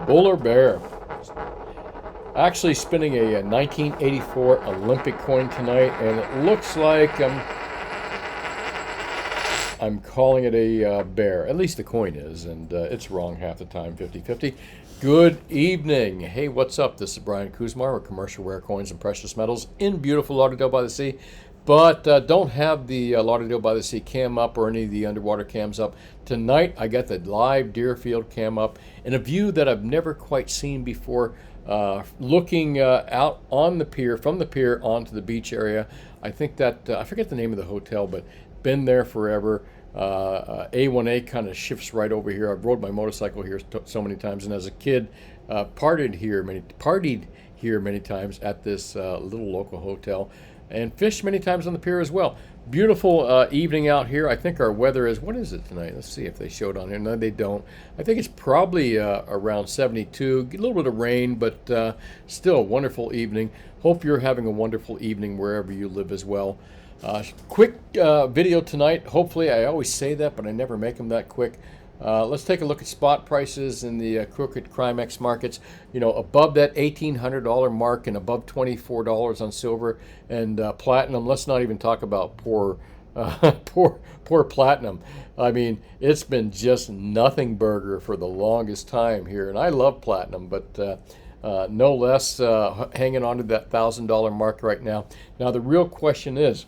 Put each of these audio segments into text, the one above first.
Bull or bear? Actually spinning a 1984 Olympic coin tonight, and it looks like I'm calling it a bear. At least the coin is, and it's wrong half the time, 50-50. Good evening. Hey, what's up? This is Brian Kuzmar with Commercial Rare Coins and Precious Metals in beautiful Lauderdale by the Sea. But don't have the Lauderdale by the Sea cam up or any of the underwater cams up. Tonight, I got the live Deerfield cam up in a view that I've never quite seen before, looking out on the pier, from the pier onto the beach area. I think that, I forget the name of the hotel, but been there forever. A1A kind of shifts right over here. I've rode my motorcycle here so many times, and as a kid, partied here many times at this little local hotel, and fished many times on the pier as well. Beautiful evening out here. I think our weather is, what is it tonight? Let's see if they showed on here. No, they don't. I think it's probably around 72. A little bit of rain, but still a wonderful evening. Hope you're having a wonderful evening wherever you live as well. Quick video tonight. Hopefully, I always say that, but I never make them that quick. Let's take a look at spot prices in the crooked Crimex markets. You know, above that $1,800 mark and above $24 on silver and platinum. Let's not even talk about poor platinum. I mean, it's been just nothing burger for the longest time here, and I love platinum, but no less hanging on to that $1,000 mark right now. Now, the real question is,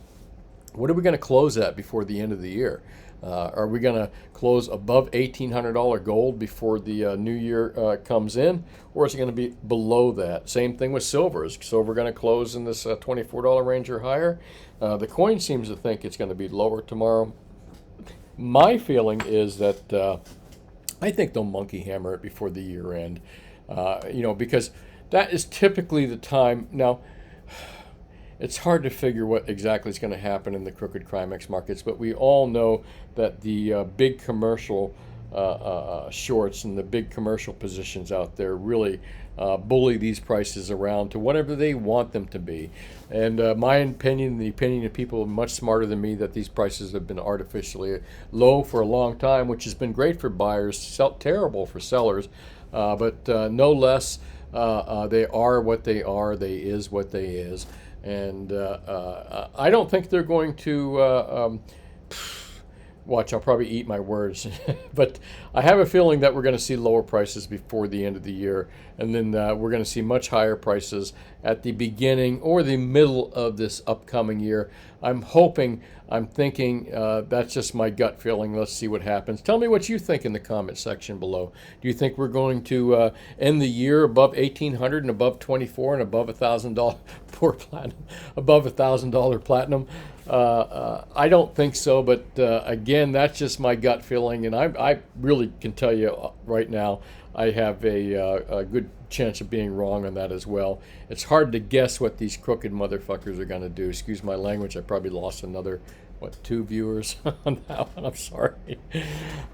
what are we going to close at before the end of the year? Are we going to close above $1,800 gold before the new year comes in, or is it going to be below that? Same thing with silver. Is silver going to close in this $24 range or higher? The coin seems to think it's going to be lower tomorrow. My feeling is that I think they'll monkey hammer it before the year end, because that is typically the time. Now, it's hard to figure what exactly is going to happen in the crooked Crimex markets, but we all know that the big commercial shorts and the big commercial positions out there really bully these prices around to whatever they want them to be. And my opinion, the opinion of people much smarter than me, that these prices have been artificially low for a long time, which has been great for buyers, terrible for sellers, but no less, they are what they are, they is what they is. And I don't think they're going to, watch, I'll probably eat my words, but I have a feeling that we're going to see lower prices before the end of the year, and then we're going to see much higher prices at the beginning or the middle of this upcoming year. I'm thinking, that's just my gut feeling. Let's see what happens. Tell me what you think in the comment section below. Do you think we're going to end the year above $1,800 and above 24 and above $1,000 poor platinum, above $1,000 platinum? I don't think so, but again, that's just my gut feeling, and I really can tell you right now, I have a good chance of being wrong on that as well. It's hard to guess what these crooked motherfuckers are going to do. Excuse my language. I probably lost another, 2 viewers on that one. I'm sorry.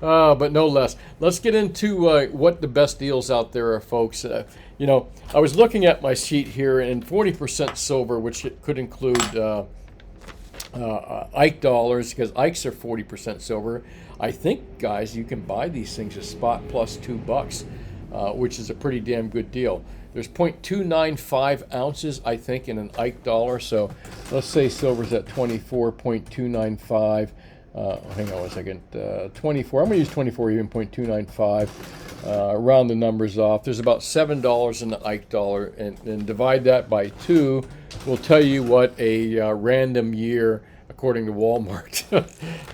But no less. Let's get into what the best deals out there are, folks. I was looking at my sheet here, and 40% silver, which could include Ike dollars, because Ikes are 40% silver. I think, guys, you can buy these things at spot plus $2, which is a pretty damn good deal. There's 0.295 ounces, I think, in an Ike dollar. So let's say silver's at 24.295. Hang on one second. 24. I'm going to use 24, even 0.295. Round the numbers off. There's about $7 in the Ike dollar, and divide that by 2 will tell you what a random year, according to Walmart,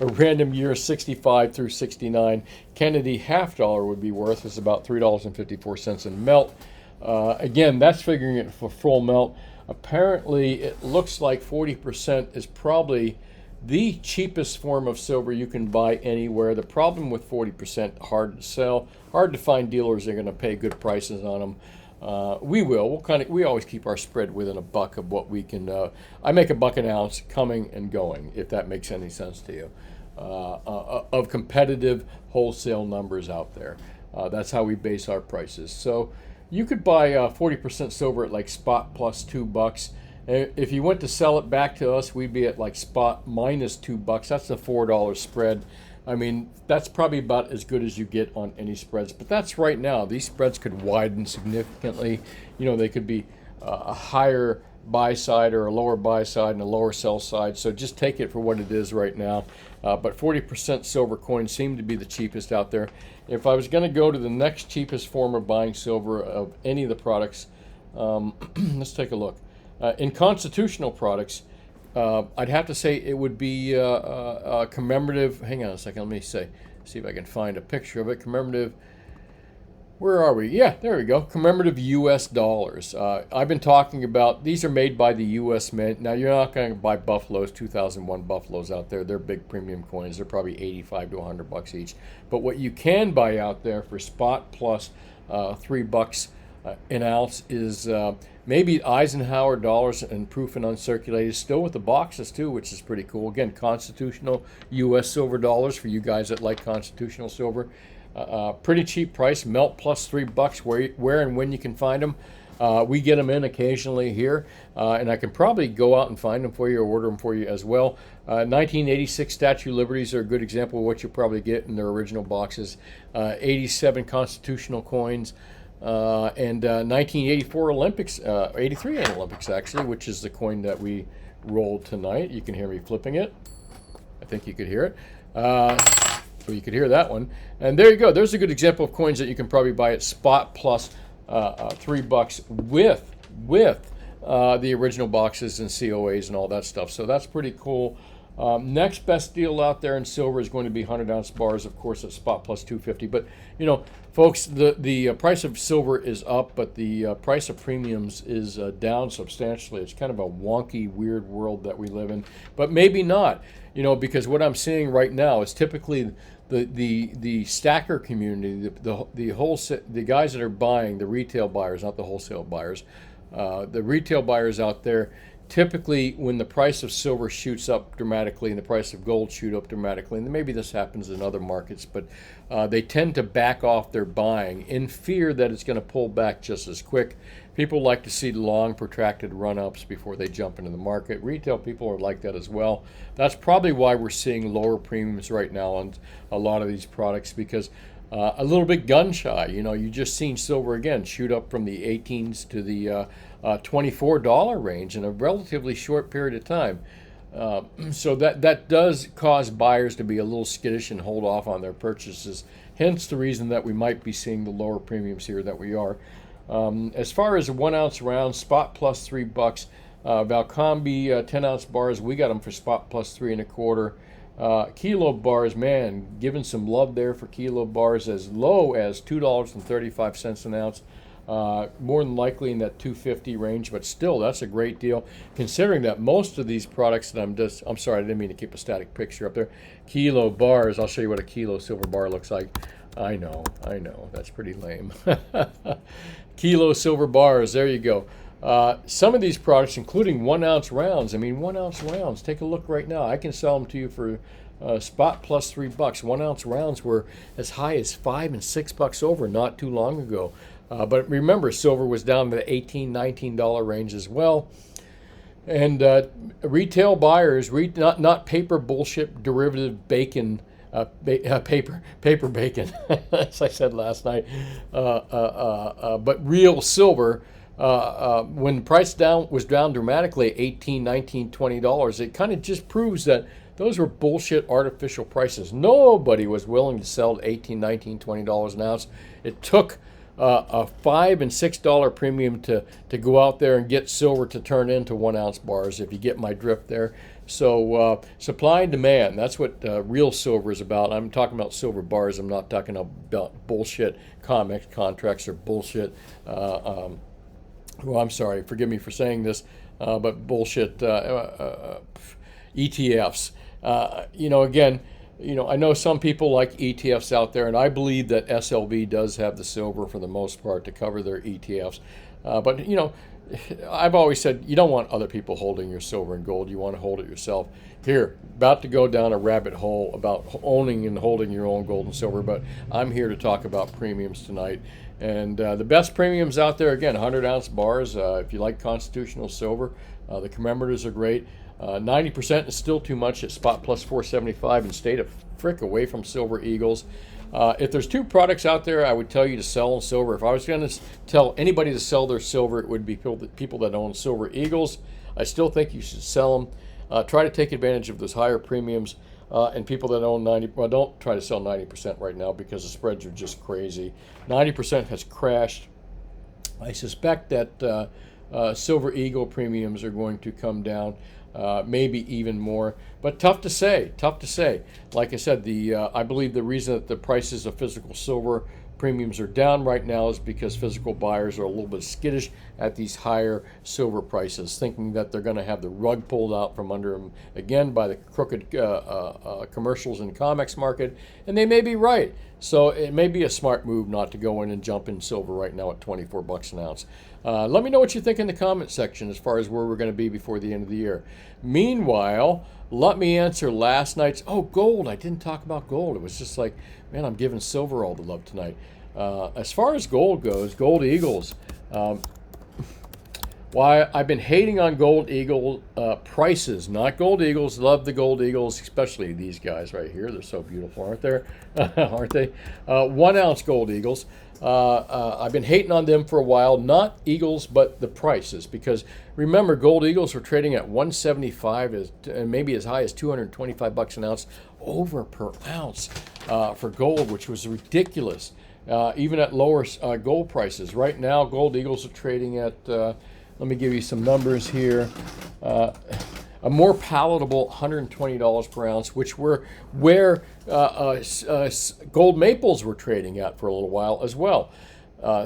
a random year 65 through 69 Kennedy half dollar would be worth. It's about $3.54 in melt. Again, that's figuring it for full melt. Apparently, it looks like 40% is probably the cheapest form of silver you can buy anywhere. The problem with 40%, hard to sell, hard to find dealers that are going to pay good prices on them. We always keep our spread within $1 of what we can. I make $1 an ounce coming and going, if that makes any sense to you, of competitive wholesale numbers out there. That's how we base our prices. So you could buy 40% silver at like spot plus $2. If you went to sell it back to us, we'd be at like spot minus $2. That's a $4 spread. I mean, that's probably about as good as you get on any spreads. But that's right now. These spreads could widen significantly. You know, they could be a higher buy side or a lower buy side and a lower sell side. So just take it for what it is right now. But 40% silver coins seem to be the cheapest out there. If I was going to go to the next cheapest form of buying silver of any of the products, let's take a look. In constitutional products, I'd have to say it would be commemorative. Hang on a second, let me see if I can find a picture of it. Commemorative. Where are we? Yeah, there we go. Commemorative U.S. dollars. I've been talking about, these are made by the U.S. Mint. Now, you're not going to buy Buffaloes, 2001 Buffaloes out there. They're big premium coins. They're probably 85 to 100 bucks each. But what you can buy out there for spot plus $3 an ounce is maybe Eisenhower dollars and proof and uncirculated, still with the boxes too, which is pretty cool. Again, constitutional U.S. silver dollars for you guys that like constitutional silver. Pretty cheap price, melt plus $3 where and when you can find them. We get them in occasionally here, and I can probably go out and find them for you or order them for you as well. 1986 Statue of Liberties are a good example of what you probably get in their original boxes. 87 constitutional coins, and 1984 Olympics, 83 Olympics actually, which is the coin that we rolled tonight. You can hear me flipping it. I think you could hear it. So you could hear that one. And there you go. There's a good example of coins that you can probably buy at spot plus $3 with the original boxes and COAs and all that stuff. So that's pretty cool. Next best deal out there in silver is going to be 100-ounce bars, of course, at spot plus $250. But, you know, folks, the price of silver is up, but the price of premiums is down substantially. It's kind of a wonky, weird world that we live in. But maybe not, you know, because what I'm seeing right now is typically the stacker community, the guys that are buying, the retail buyers, not the wholesale buyers, the retail buyers out there, typically when the price of silver shoots up dramatically and the price of gold shoot up dramatically, and maybe this happens in other markets, but they tend to back off their buying in fear that it's going to pull back just as quick. People like to see long, protracted run-ups before they jump into the market. Retail people are like that as well. That's probably why we're seeing lower premiums right now on a lot of these products, because a little bit gun shy. You know, you just seen silver again shoot up from the 18s to the $24 range in a relatively short period of time. So that does cause buyers to be a little skittish and hold off on their purchases. Hence the reason that we might be seeing the lower premiums here that we are. As far as 1 ounce rounds, spot plus $3. Valcombe 10-ounce bars, we got them for spot plus 3 1/4. Kilo bars, man, giving some love there for kilo bars as low as $2.35 an ounce. More than likely in that $2.50 range, but still, that's a great deal considering that most of these products that I'm sorry, I didn't mean to keep a static picture up there. Kilo bars, I'll show you what a kilo silver bar looks like. I know, that's pretty lame. Kilo silver bars, there you go. Some of these products, including 1 ounce rounds, 1 ounce rounds, take a look right now. I can sell them to you for spot plus $3. 1 ounce rounds were as high as $5 and $6 over not too long ago. But remember, silver was down to the $18, $19 range as well. And retail buyers, not paper bullshit derivative bacon, paper bacon, as I said last night, but real silver. When the price was down dramatically, $18, $19, $20, it kind of just proves that those were bullshit artificial prices. Nobody was willing to sell at $18, $19, $20 an ounce. It took a $5 and $6 premium to go out there and get silver to turn into 1 ounce bars, if you get my drift there. So supply and demand, that's what real silver is about. I'm talking about silver bars. I'm not talking about bullshit COMEX contracts or bullshit, well, I'm sorry, forgive me for saying this, but bullshit ETFs. Again, I know some people like ETFs out there, and I believe that SLV does have the silver for the most part to cover their ETFs. But I've always said you don't want other people holding your silver and gold. You want to hold it yourself. Here, about to go down a rabbit hole about owning and holding your own gold and silver, but I'm here to talk about premiums tonight. And the best premiums out there, again, 100-ounce bars. If you like constitutional silver, the commemoratives are great. 90% is still too much at spot plus 475, and stay the frick away from silver eagles. If there's two products out there, I would tell you to sell silver. If I was going to tell anybody to sell their silver, it would be people that own silver eagles. I still think you should sell them. Try to take advantage of those higher premiums. And people that own 90, well, don't try to sell 90% right now because the spreads are just crazy. 90% has crashed. I suspect that silver eagle premiums are going to come down, maybe even more, but tough to say. Tough to say. Like I said, I believe the reason that the prices of physical silver premiums are down right now is because physical buyers are a little bit skittish at these higher silver prices, thinking that they're going to have the rug pulled out from under them again by the crooked commercials and comics market, and they may be right. So it may be a smart move not to go in and jump in silver right now at 24 bucks an ounce. Let me know what you think in the comment section as far as where we're going to be before the end of the year. Meanwhile, let me answer last night's, gold. I didn't talk about gold. It was just like, man, I'm giving silver all the love tonight. As far as gold goes, gold eagles. Why I've been hating on gold eagle prices, not gold eagles. Love the gold eagles, especially these guys right here. They're so beautiful, aren't they? Aren't they? 1 ounce gold eagles. I've been hating on them for a while. Not eagles, but the prices. Because remember, gold eagles were trading at 175 and maybe as high as 225 bucks an ounce over per ounce for gold, which was ridiculous. Even at lower gold prices. Right now, gold eagles are trading at, let me give you some numbers here, a more palatable $120 per ounce, which were where gold maples were trading at for a little while as well.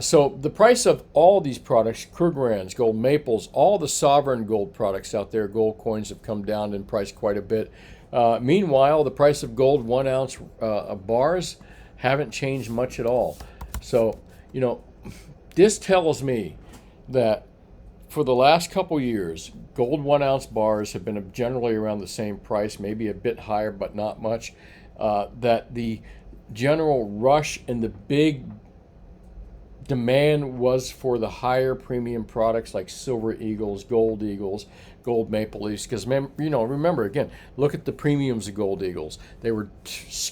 So the price of all these products, Krugerrands, gold maples, all the sovereign gold products out there, gold coins have come down in price quite a bit. Meanwhile, the price of gold 1 ounce bars haven't changed much at all. So, this tells me that for the last couple years, gold 1 ounce bars have been generally around the same price, maybe a bit higher, but not much. That the general rush and the big demand was for the higher premium products like silver eagles, gold maple leafs. Because remember again, look at the premiums of gold eagles. They were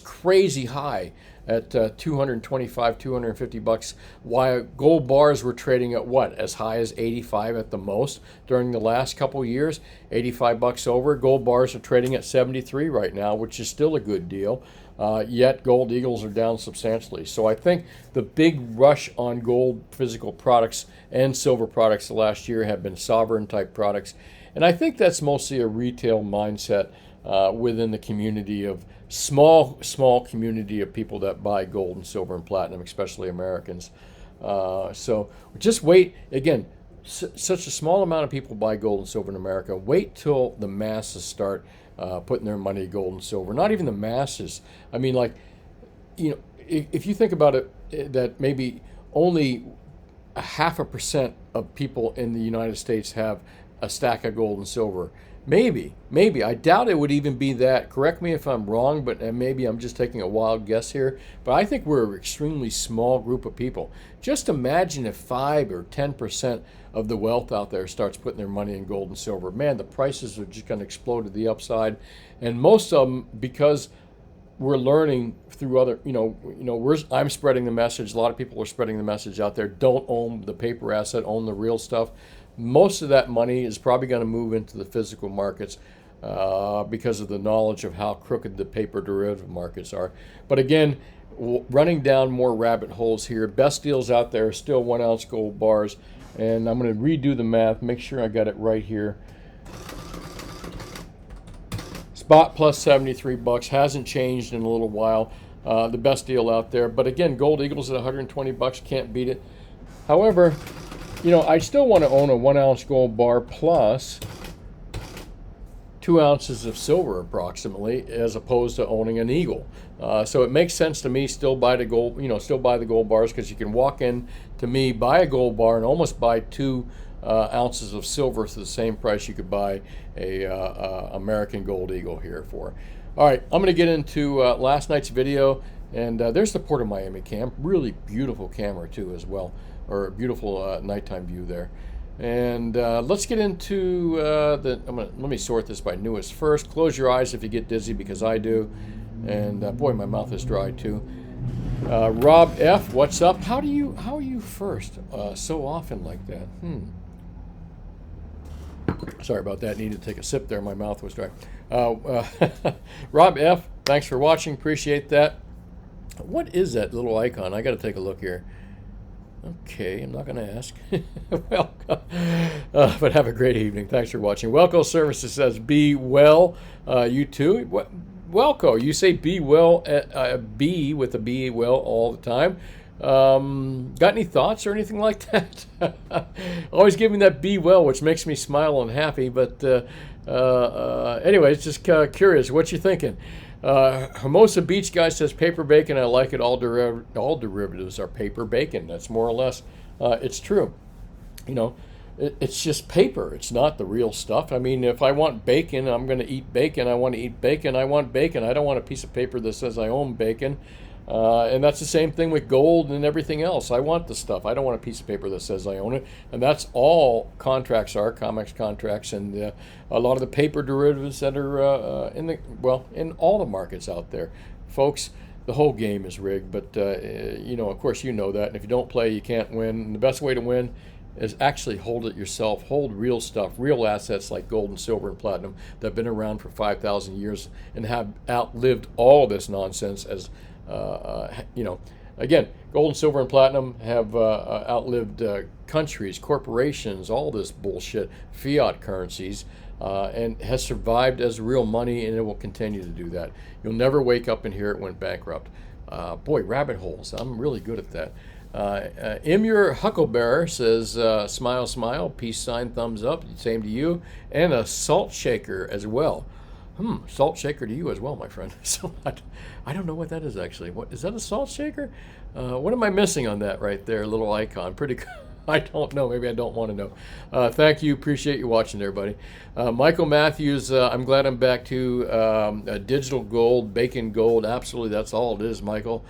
crazy high at 225, 250 bucks. While gold bars were trading at what? As high as 85 at the most during the last couple years. 85 bucks over. Gold bars are trading at 73 right now, which is still a good deal. Yet gold eagles are down substantially. So I think the big rush on gold physical products and silver products last year have been sovereign type products. And I think that's mostly a retail mindset within the community of small community of people that buy gold and silver and platinum, especially Americans. So just wait. Again, such a small amount of people buy gold and silver in America. Wait till the masses start putting their money in gold and silver. Not even the masses. I mean, if you think about it, that maybe only 0.5% of people in the United States have a stack of gold and silver. Maybe. I doubt it would even be that. Correct me if I'm wrong, but maybe I'm just taking a wild guess here. But I think we're an extremely small group of people. Just imagine if 5 or 10% of the wealth out there starts putting their money in gold and silver. Man, the prices are just going to explode to the upside. And most of them, because we're learning through other, I'm spreading the message. A lot of people are spreading the message out there. Don't own the paper asset, own the real stuff. Most of that money is probably going to move into the physical markets because of the knowledge of how crooked the paper derivative markets are. But again, running down more rabbit holes here. Best deals out there are still 1 ounce gold bars. And I'm going to redo the math, make sure I got it right here. Spot plus 73 bucks, hasn't changed in a little while. The best deal out there. But again, gold eagles at 120 bucks, can't beat it. However, I still want to own a 1 ounce gold bar plus 2 ounces of silver approximately, as opposed to owning an eagle. So it makes sense to me still buy the gold, still buy the gold bars, because you can walk in to me, buy a gold bar and almost buy 2 ounces of silver for the same price you could buy a American gold eagle here for. All right, I'm going to get into last night's video, and there's the Port of Miami cam. Really beautiful camera too as well, or a beautiful nighttime view there. And let's get into let me sort this by newest first. Close your eyes if you get dizzy, because I do. And boy, my mouth is dry too. Rob F, what's up? How are you first so often like that? Sorry about that. Needed to take a sip there. My mouth was dry. Rob F, thanks for watching. Appreciate that. What is that little icon? I got to take a look here. Okay, I'm not going to ask. Welcome. But have a great evening. Thanks for watching. Welco Services says, be well. You too. Welco, you say be well, be with a B well all the time. Got any thoughts or anything like that? Always give me that be well, which makes me smile and happy. But anyway, it's just curious. What you thinking? Hermosa Beach guy says paper bacon. I like it. All derivatives are paper bacon. That's more or less. It's true. You know, it's just paper. It's not the real stuff. I mean, if I want bacon, I'm going to eat bacon. I want to eat bacon. I want bacon. I don't want a piece of paper that says I own bacon. And that's the same thing with gold and everything else. I want the stuff. I don't want a piece of paper that says I own it. And that's all contracts are, COMEX contracts, and a lot of the paper derivatives that are in all the markets out there. Folks, the whole game is rigged, but of course you know that. And if you don't play, you can't win. And the best way to win is actually hold it yourself. Hold real stuff, real assets like gold and silver and platinum that have been around for 5,000 years and have outlived all this nonsense as again, gold and silver and platinum have outlived countries, corporations, all this bullshit, fiat currencies, and has survived as real money, and it will continue to do that. You'll never wake up and hear it went bankrupt. Boy, rabbit holes. I'm really good at that. Imur Hucklebearer says, smile, smile, peace sign, thumbs up, same to you, and a salt shaker as well. Salt shaker to you as well, my friend. So I don't know what that is actually. What is that, a salt shaker? What am I missing on that right there? Little icon. Pretty cool. I don't know. Maybe I don't want to know. Thank you. Appreciate you watching there, buddy. Michael Matthews, I'm glad I'm back to digital gold, bacon gold. Absolutely. That's all it is, Michael.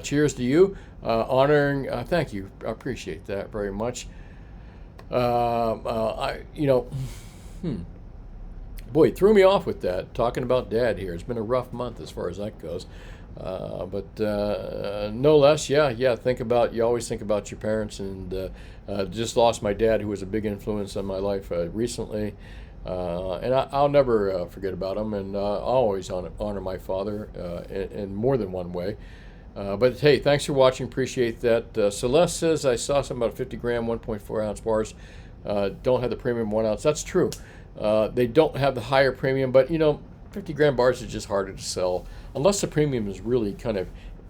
Cheers to you. Honoring. Thank you. I appreciate that very much. Boy, it threw me off with that, talking about Dad here. It's been a rough month as far as that goes. But no less, yeah, you always think about your parents, and just lost my dad, who was a big influence on my life recently. And I'll never forget about him, and I'll always honor my father in more than one way. But hey, thanks for watching. Appreciate that. Celeste says, I saw something about 50 gram, 1.4 ounce bars. Don't have the premium 1 ounce. That's true. They don't have the higher premium, but 50 gram bars is just harder to sell unless the premium is really kind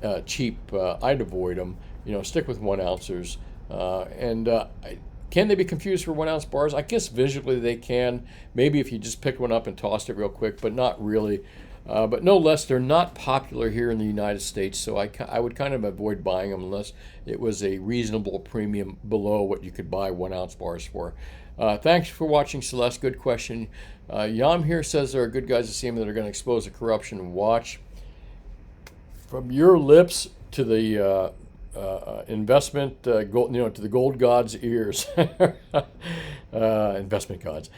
of cheap. I'd avoid them. Stick with 1 ounces. Can they be confused for 1 ounce bars? I guess visually they can. Maybe if you just picked one up and tossed it real quick, but not really. But no less, they're not popular here in the United States, so I would kind of avoid buying them unless it was a reasonable premium below what you could buy 1 ounce bars for. Thanks for watching, Celeste. Good question. Yam here says there are good guys at CM that are going to expose the corruption. Watch. From your lips to the investment, gold, to the gold god's ears. Investment gods.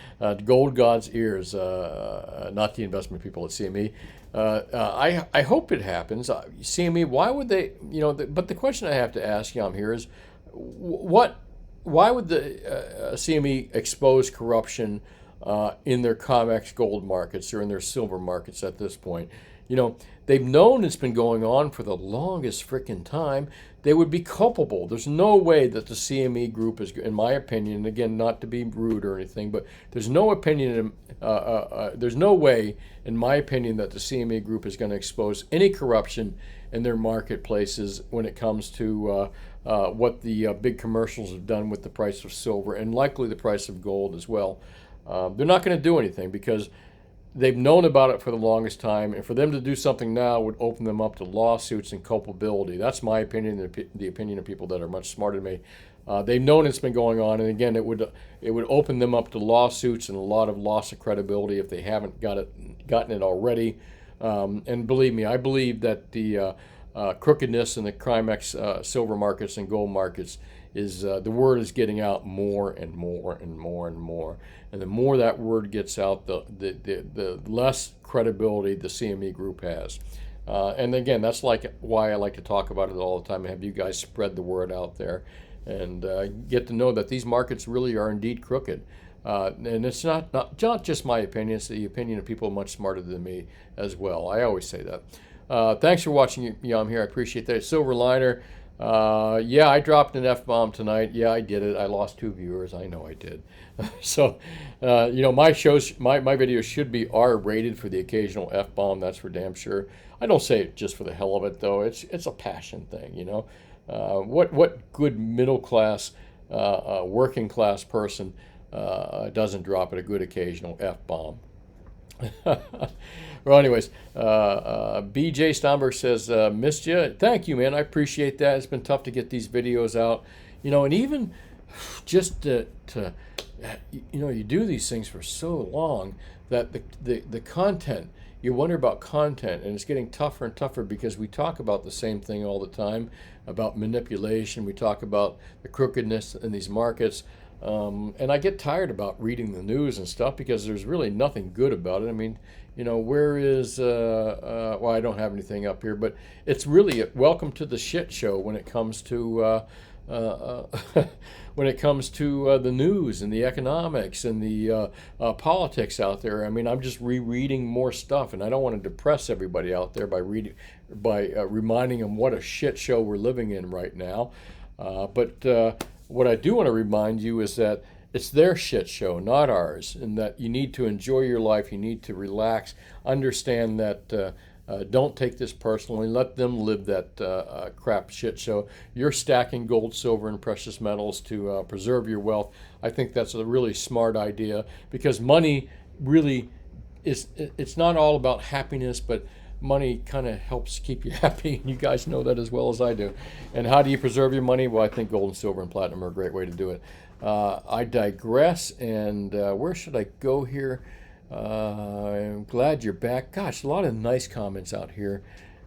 Gold god's ears, not the investment people at CME. I hope it happens. CME, why would they, but the question I have to ask Yam here is, why would the CME expose corruption in their COMEX gold markets or in their silver markets at this point? They've known it's been going on for the longest frickin' time. They would be culpable. There's no way that the CME group is, in my opinion, again, not to be rude or anything, but there's no way, in my opinion, that the CME group is going to expose any corruption in their marketplaces when it comes to what the big commercials have done with the price of silver and likely the price of gold as well. They're not going to do anything because they've known about it for the longest time, and for them to do something now would open them up to lawsuits and culpability. That's my opinion, and the opinion of people that are much smarter than me. They've known it's been going on, and again, it would open them up to lawsuits and a lot of loss of credibility if they haven't gotten it already. And believe me, I believe that the crookedness in the Crimex silver markets and gold markets is the word is getting out more and more and more and more. And the more that word gets out, the less credibility the CME group has. And again, that's like why I like to talk about it all the time and have you guys spread the word out there and get to know that these markets really are indeed crooked. And it's not just my opinion, it's the opinion of people much smarter than me as well. I always say that. Thanks for watching, Yum here. I appreciate that. Silver Liner. Yeah, I dropped an F-bomb tonight. Yeah, I did it. I lost 2 viewers. I know I did. So, my videos should be R-rated for the occasional F-bomb. That's for damn sure. I don't say it just for the hell of it, though. It's a passion thing, What good middle class, working class person doesn't drop at a good occasional F-bomb? Well, anyways, BJ Stomberg says, missed you. Thank you, man. I appreciate that. It's been tough to get these videos out, and even just to you do these things for so long that the content, you wonder about content, and it's getting tougher and tougher because we talk about the same thing all the time, about manipulation. We talk about the crookedness in these markets. And I get tired about reading the news and stuff because there's really nothing good about it. I mean, where is, well, I don't have anything up here, but it's really welcome to the shit show when it comes to, the news and the economics and the politics out there. I mean, I'm just rereading more stuff, and I don't want to depress everybody out there by reminding them what a shit show we're living in right now. But what I do want to remind you is that it's their shit show, not ours, and that you need to enjoy your life, you need to relax, understand that don't take this personally, let them live that crap shit show. You're stacking gold, silver, and precious metals to preserve your wealth. I think that's a really smart idea because money really it's not all about happiness, but money kind of helps keep you happy, and you guys know that as well as I do. And how do you preserve your money? Well, I think gold and silver and platinum are a great way to do it. I digress, and where should I go here? I'm glad you're back. Gosh, a lot of nice comments out here.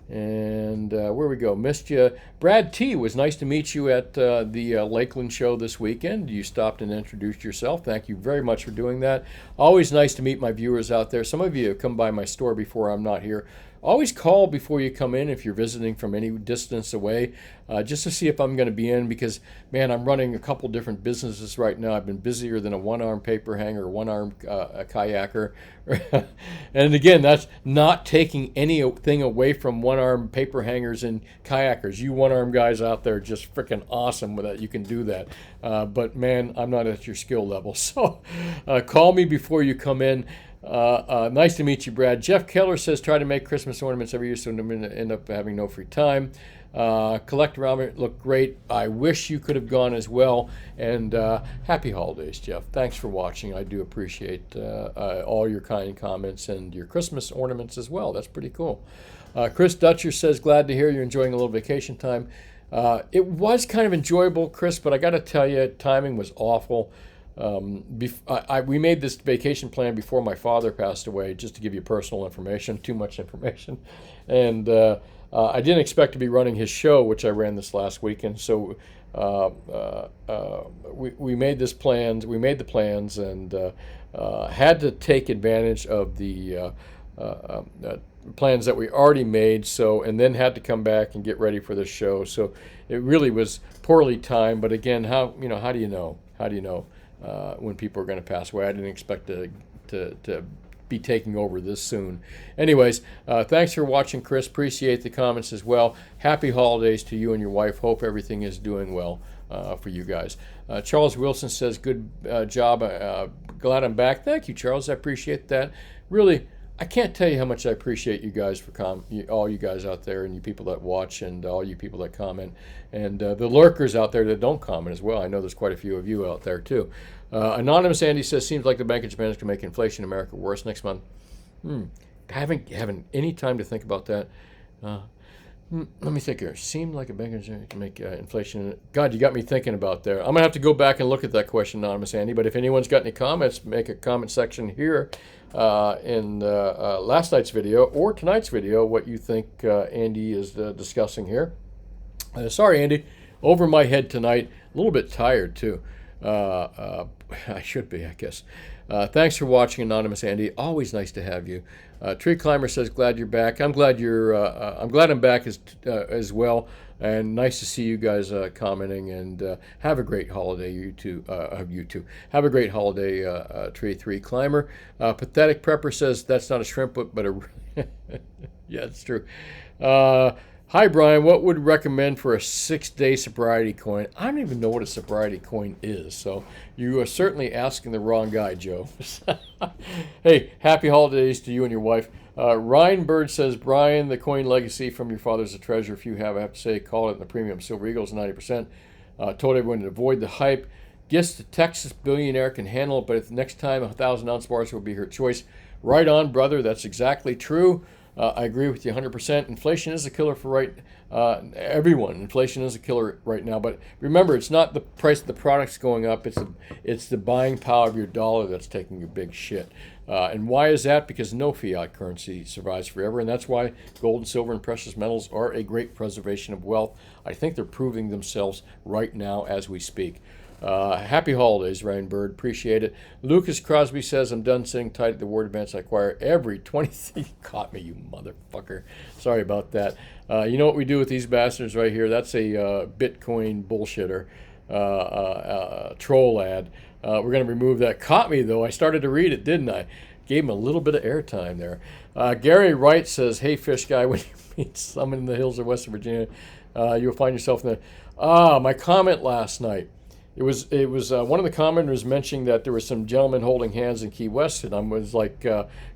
And where we go? Missed you. Brad T, was nice to meet you at the Lakeland show this weekend. You stopped and introduced yourself. Thank you very much for doing that. Always nice to meet my viewers out there. Some of you have come by my store before I'm not here. Always call before you come in if you're visiting from any distance away, just to see if I'm going to be in because, man, I'm running a couple different businesses right now. I've been busier than a one-arm paper hanger, one-arm kayaker. And again, that's not taking anything away from one-arm paper hangers and kayakers. You one-arm guys out there are just freaking awesome with that. You can do that. But, man, I'm not at your skill level. So call me before you come in. Nice to meet you, Brad. Jeff Keller says try to make Christmas ornaments every year so I'm going to end up having no free time. Collector Robert looked great. I wish you could have gone as well. And happy holidays, Jeff. Thanks for watching. I do appreciate all your kind comments and your Christmas ornaments as well. That's pretty cool. Chris Dutcher says glad to hear you're enjoying a little vacation time. It was kind of enjoyable, Chris, but I got to tell you, timing was awful. We made this vacation plan before my father passed away, just to give you personal information, too much information. And I didn't expect to be running his show, which I ran this last weekend. So we made the plans and had to take advantage of the plans that we already made. And then had to come back and get ready for the show. So it really was poorly timed. But again, how do you know? How do you know? When people are going to pass away. I didn't expect to be taking over this soon. Anyways, thanks for watching, Chris. Appreciate the comments as well. Happy holidays to you and your wife. Hope everything is doing well for you guys. Charles Wilson says, good job. Glad I'm back. Thank you, Charles. I appreciate that. Really, I can't tell you how much I appreciate you guys for all you guys out there and you people that watch and all you people that comment and the lurkers out there that don't comment as well. I know there's quite a few of you out there too. Anonymous Andy says, seems like the Bank of Japan is going to make inflation in America worse next month. Haven't any time to think about that. Let me think here. Seemed like a bank can make inflation. God, you got me thinking about there. I'm going to have to go back and look at that question, Anonymous Andy. But if anyone's got any comments, make a comment section here in last night's video or tonight's video, what you think Andy is discussing here. Sorry, Andy. Over my head tonight. A little bit tired, too. I should be, I guess. Thanks for watching, Anonymous Andy. Always nice to have you. Tree Climber says, glad you're back. I'm glad I'm glad I'm back as well. And nice to see you guys commenting. And have a great holiday, you two. Have a great holiday, Tree 3 Climber. Pathetic Prepper says, that's not a shrimp, but a... Yeah, it's true. Hi, Brian. What would you recommend for a 6-day sobriety coin? I don't even know what a sobriety coin is, so you are certainly asking the wrong guy, Joe. Hey, happy holidays to you and your wife. Ryan Bird says, Brian, the coin legacy from your father's a treasure. If you have, I have to say, call it in the premium. Silver Eagles, 90%. Told everyone to avoid the hype. Guess the Texas billionaire can handle it, but if next time 1,000-ounce bars will be her choice. Right on, brother. That's exactly true. I agree with you 100%. Inflation is a killer for everyone. Inflation is a killer right now. But remember, it's not the price of the products going up. It's the buying power of your dollar that's taking a big shit. And why is that? Because no fiat currency survives forever. And that's why gold and silver and precious metals are a great preservation of wealth. I think they're proving themselves right now as we speak. Happy holidays, Ryan Bird. Appreciate it. Lucas Crosby says, I'm done sitting tight at the ward events I acquire every 20. Caught me, you motherfucker. Sorry about that. You know what we do with these bastards right here? That's a Bitcoin bullshitter, troll ad. We're going to remove that. Caught me, though. I started to read it, didn't I? Gave him a little bit of airtime there. Gary Wright says, hey, fish guy, when you meet someone in the hills of West Virginia, you'll find yourself in the... my comment last night. It was one of the commenters mentioning that there were some gentlemen holding hands in Key West, and I was like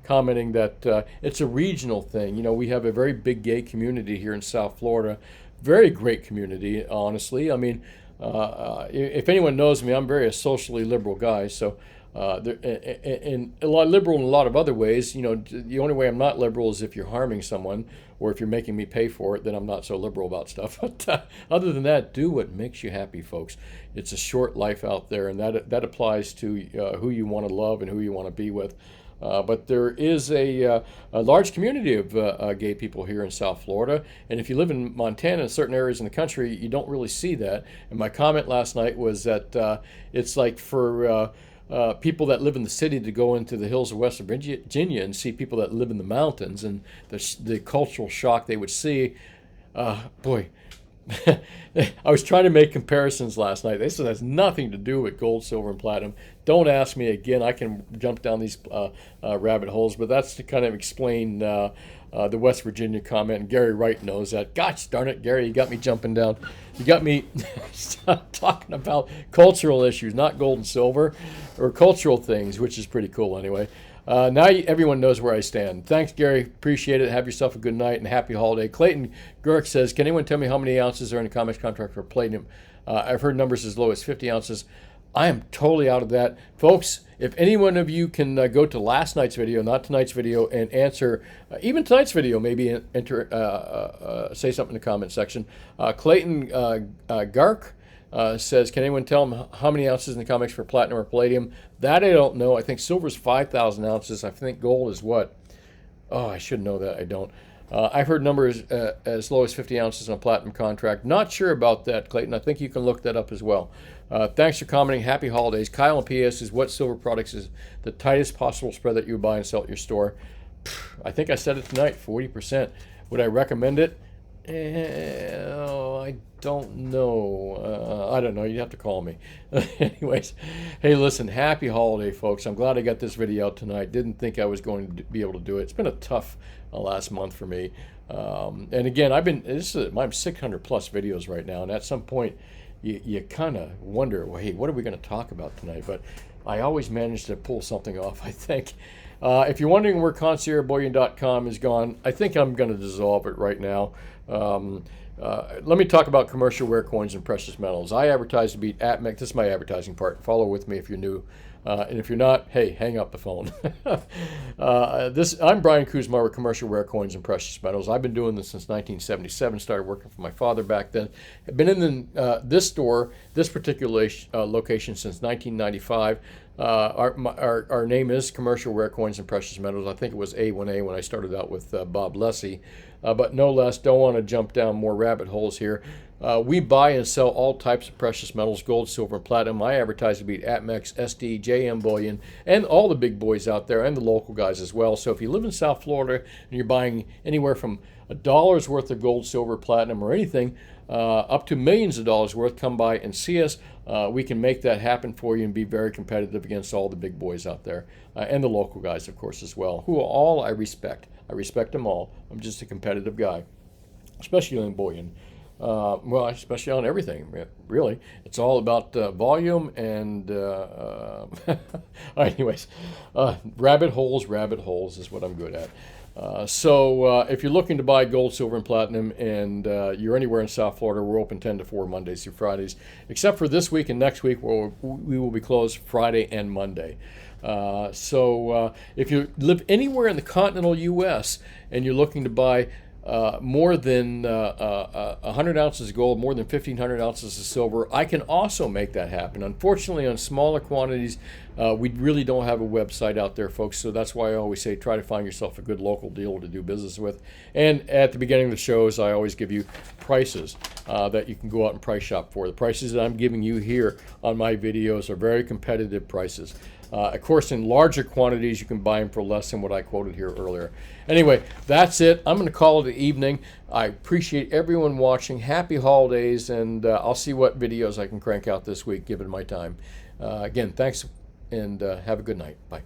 commenting that it's a regional thing. You know, we have a very big gay community here in South Florida, very great community, honestly. I mean, if anyone knows me, I'm very a socially liberal guy, so and a lot liberal in a lot of other ways. You know, the only way I'm not liberal is if you're harming someone or if you're making me pay for it, then I'm not so liberal about stuff. But other than that, do what makes you happy, folks. It's a short life out there, and that applies to who you want to love and who you want to be with. But there is a large community of gay people here in South Florida, and if you live in Montana and certain areas in the country, you don't really see that. And my comment last night was that it's like for people that live in the city to go into the hills of West Virginia and see people that live in the mountains and the cultural shock they would see. Boy, I was trying to make comparisons last night. This has nothing to do with gold, silver, and platinum. Don't ask me again. I can jump down these rabbit holes, but that's to kind of explain the West Virginia comment. And Gary Wright knows that. Gosh darn it, Gary, you got me jumping down. You got me talking about cultural issues, not gold and silver, or cultural things, which is pretty cool anyway. Now everyone knows where I stand. Thanks, Gary. Appreciate it. Have yourself a good night and happy holiday. Clayton Gurk says, can anyone tell me how many ounces are in a COMEX contract for palladium? I've heard numbers as low as 50 ounces. I am totally out of that. Folks, if any one of you can go to last night's video, not tonight's video, and answer, even tonight's video, maybe say something in the comment section. Clayton Gark says, can anyone tell him how many ounces in the COMEX for platinum or palladium? That I don't know. I think silver's 5,000 ounces. I think gold is what? Oh, I should know that. I don't. I've heard numbers as low as 50 ounces on a platinum contract. Not sure about that, Clayton. I think you can look that up as well. Thanks for commenting. Happy holidays. Kyle and PS is, what silver products is the tightest possible spread that you buy and sell at your store? I think I said it tonight, 40%. Would I recommend it? I don't know. I don't know. You have to call me. Anyways, hey, listen, happy holiday, folks. I'm glad I got this video out tonight. Didn't think I was going to be able to do it. It's been a tough last month for me. And again, I'm 600 plus videos right now, and at some point, you kind of wonder, well, hey, what are we going to talk about tonight? But I always manage to pull something off, I think. If you're wondering where conciergebullion.com is gone, I think I'm going to dissolve it right now. Let me talk about commercial ware coins and precious metals. I advertise to beat APMEX. This is my advertising part. Follow with me if you're new. And if you're not, hey, hang up the phone. I'm Brian Kuzma with Commercial Rare Coins and Precious Metals. I've been doing this since 1977. Started working for my father back then. I've been in this store, this particular location, since 1995. Our name is Commercial Rare Coins and Precious Metals. I think it was A1A when I started out with Bob Lessie. But no less, don't want to jump down more rabbit holes here. We buy and sell all types of precious metals, gold, silver, and platinum. I advertise to beat Atmex, SD, JM Bullion, and all the big boys out there, and the local guys as well. So if you live in South Florida and you're buying anywhere from $1 worth of gold, silver, platinum, or anything, up to millions of dollars worth, come by and see us. We can make that happen for you and be very competitive against all the big boys out there, and the local guys, of course, as well, who all I respect. I respect them all. I'm just a competitive guy, especially in bullion. Well, especially on everything, really. It's all about volume and, anyways, rabbit holes is what I'm good at. So if you're looking to buy gold, silver, and platinum, and you're anywhere in South Florida, we're open 10 to 4 Mondays through Fridays, except for this week and next week, where we will be closed Friday and Monday. So if you live anywhere in the continental U.S. and you're looking to buy more than 100 ounces of gold, more than 1,500 ounces of silver, I can also make that happen. Unfortunately, on smaller quantities, we really don't have a website out there, folks, so that's why I always say try to find yourself a good local dealer to do business with. And at the beginning of the shows, I always give you prices that you can go out and price shop for. The prices that I'm giving you here on my videos are very competitive prices. Of course, in larger quantities, you can buy them for less than what I quoted here earlier. Anyway, that's it. I'm going to call it an evening. I appreciate everyone watching. Happy holidays, and I'll see what videos I can crank out this week, given my time. Again, thanks, and have a good night. Bye.